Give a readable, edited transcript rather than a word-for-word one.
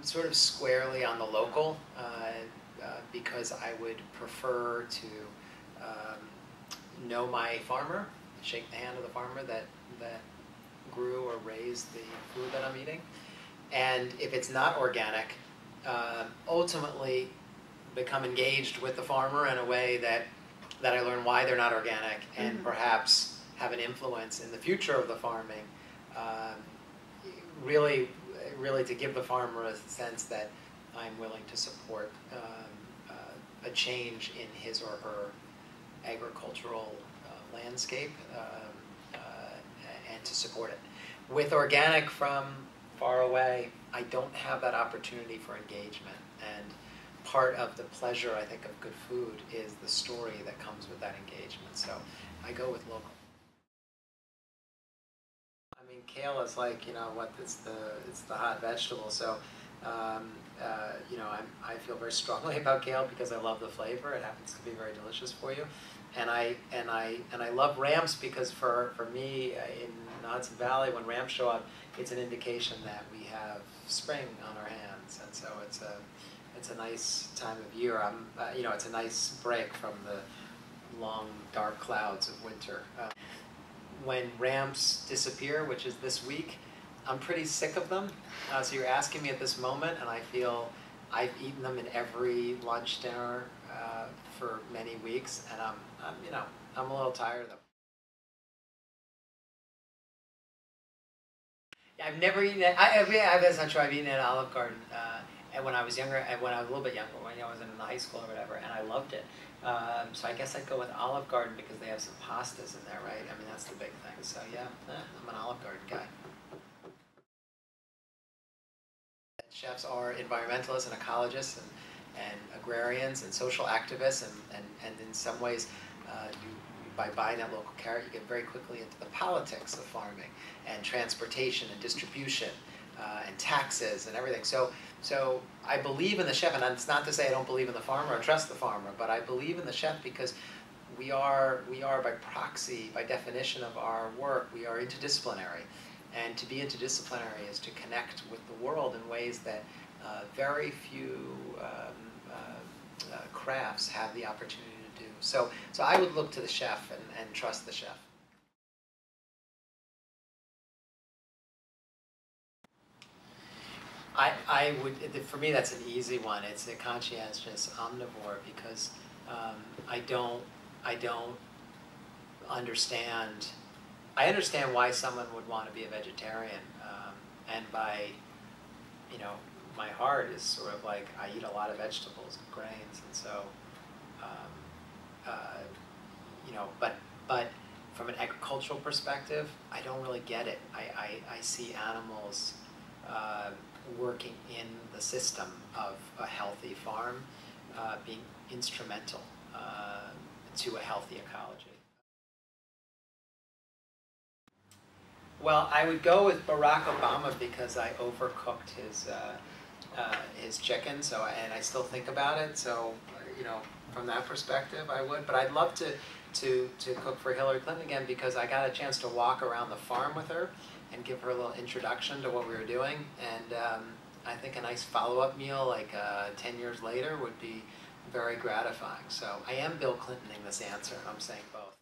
sort of squarely on the local because I would prefer to know my farmer, shake the hand of the farmer that grew or raised the food that I'm eating. And if it's not organic, ultimately become engaged with the farmer in a way that I learn why they're not organic, and perhaps have an influence in the future of the farming. Really to give the farmer a sense that I'm willing to support a change in his or her agricultural landscape and to support it. With organic from far away, I don't have that opportunity for engagement, and part of the pleasure, I think, of good food is the story that comes with that engagement. So I go with local. I mean, kale is like, you know what, it's the hot vegetable. So you know, I feel very strongly about kale because I love the flavor. It happens to be very delicious for you, and I love ramps because for me in Hudson Valley, when ramps show up, it's an indication that we have spring on our hands, and so it's a nice time of year. You know, it's a nice break from the long dark clouds of winter. When ramps disappear, which is this week, I'm pretty sick of them. So you're asking me at this moment, and I feel I've eaten them in every lunch, dinner for many weeks, and you know, I'm a little tired of them. Yeah, I've never eaten it. That's not true. I've eaten it at Olive Garden and when I was younger, and when I was a little bit younger, when I was in high school or whatever, and I loved it. So I guess I'd go with Olive Garden because they have some pastas in there, right? I mean, that's the big thing. So yeah, I'm an Olive Garden guy. Chefs are environmentalists and ecologists and agrarians and social activists, and in some ways, by buying that local carrot, you get very quickly into the politics of farming and transportation and distribution and taxes and everything. So I believe in the chef, and it's not to say I don't believe in the farmer or trust the farmer, but I believe in the chef because we are by proxy, by definition of our work, we are interdisciplinary. And to be interdisciplinary is to connect with the world in ways that very few crafts have the opportunity to do. So I would look to the chef and trust the chef. I would, for me, that's an easy one. It's a conscientious omnivore because I don't understand. I understand why someone would want to be a vegetarian, and by, you know, my heart is sort of like I eat a lot of vegetables and grains, and so, you know, but from an agricultural perspective, I don't really get it. I see animals working in the system of a healthy farm being instrumental to a healthy ecology. Well, I would go with Barack Obama because I overcooked his chicken, and I still think about it. So, you know, from that perspective, I would. But I'd love to cook for Hillary Clinton again because I got a chance to walk around the farm with her and give her a little introduction to what we were doing. And I think a nice follow-up meal, like 10 years later, would be very gratifying. So I am Bill Clintoning this answer. I'm saying both.